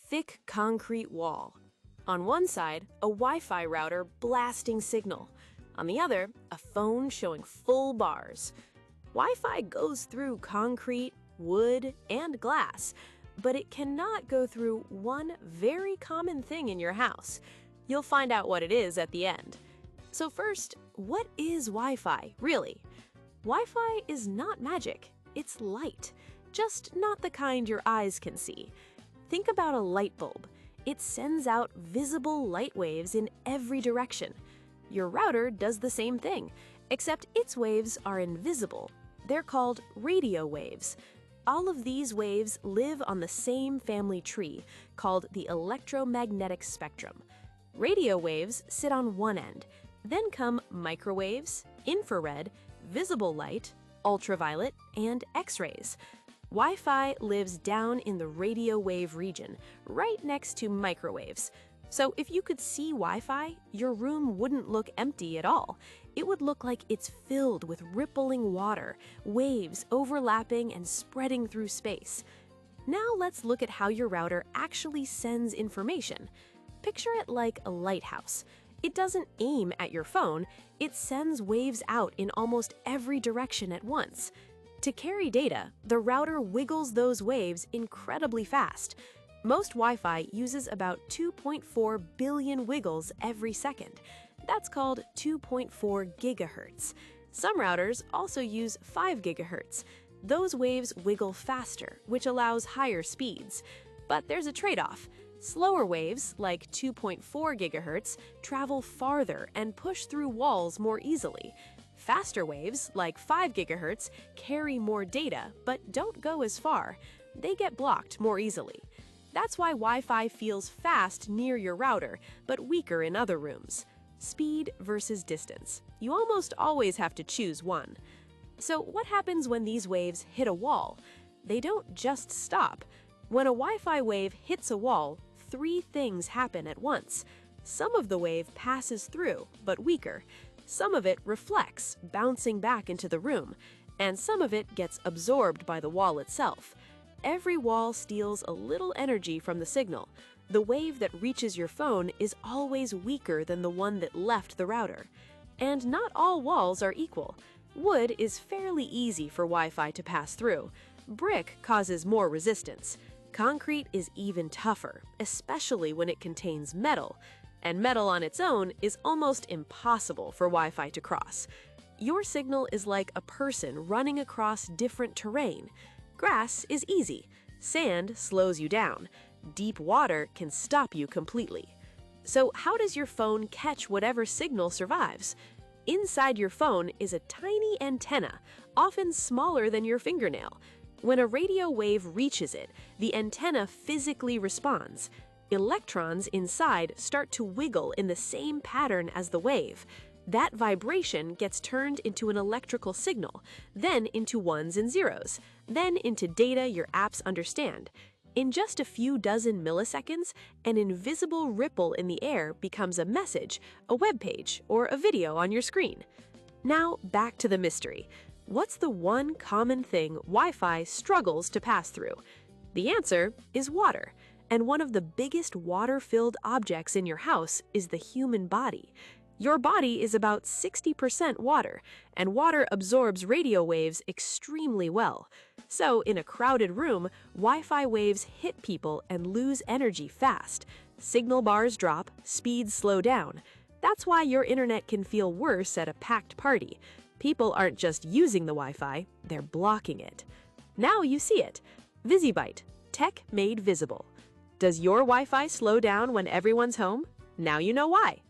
thick concrete wall. On one side, a Wi-Fi router blasting signal. On the other, a phone showing full bars. Wi-Fi goes through concrete, wood, and glass, but it cannot go through one very common thing in your house. You'll find out what it is at the end. So first, what is Wi-Fi, really? Wi-Fi is not magic, it's light, just not the kind your eyes can see. Think about a light bulb. It sends out visible light waves in every direction. Your router does the same thing, except its waves are invisible. They're called radio waves. All of these waves live on the same family tree, called the electromagnetic spectrum. Radio waves sit on one end. Then come microwaves, infrared, visible light, ultraviolet, and X-rays. Wi-Fi lives down in the radio wave region, right next to microwaves. So if you could see Wi-Fi, your room wouldn't look empty at all. It would look like it's filled with rippling water, waves overlapping and spreading through space. Now let's look at how your router actually sends information. Picture it like a lighthouse. It doesn't aim at your phone, it sends waves out in almost every direction at once. To carry data, the router wiggles those waves incredibly fast. Most Wi-Fi uses about 2.4 billion wiggles every second. That's called 2.4 gigahertz. Some routers also use 5 gigahertz. Those waves wiggle faster, which allows higher speeds. But there's a trade-off. Slower waves, like 2.4 gigahertz, travel farther and push through walls more easily. Faster waves, like 5 gigahertz, carry more data but don't go as far. They get blocked more easily. That's why Wi-Fi feels fast near your router, but weaker in other rooms. Speed versus distance. You almost always have to choose one. So what happens when these waves hit a wall? They don't just stop. When a Wi-Fi wave hits a wall, 3 things happen at once. Some of the wave passes through, but weaker. Some of it reflects, bouncing back into the room, and some of it gets absorbed by the wall itself. Every wall steals a little energy from the signal. The wave that reaches your phone is always weaker than the one that left the router. And not all walls are equal. Wood is fairly easy for Wi-Fi to pass through. Brick causes more resistance. Concrete is even tougher, especially when it contains metal. And metal on its own is almost impossible for Wi-Fi to cross. Your signal is like a person running across different terrain. Grass is easy. Sand slows you down. Deep water can stop you completely. So how does your phone catch whatever signal survives? Inside your phone is a tiny antenna, often smaller than your fingernail. When a radio wave reaches it, the antenna physically responds. Electrons inside start to wiggle in the same pattern as the wave. That vibration gets turned into an electrical signal, then into ones and zeros, then into data your apps understand. In just a few dozen milliseconds, an invisible ripple in the air becomes a message, a web page, or a video on your screen. Now back to the mystery. What's the one common thing Wi-Fi struggles to pass through? The answer is water. And one of the biggest water-filled objects in your house is the human body. Your body is about 60% water, and water absorbs radio waves extremely well. So in a crowded room, Wi-Fi waves hit people and lose energy fast. Signal bars drop, speeds slow down. That's why your internet can feel worse at a packed party. People aren't just using the Wi-Fi, they're blocking it. Now you see it. Vizibyte, tech made visible. Does your Wi-Fi slow down when everyone's home? Now you know why.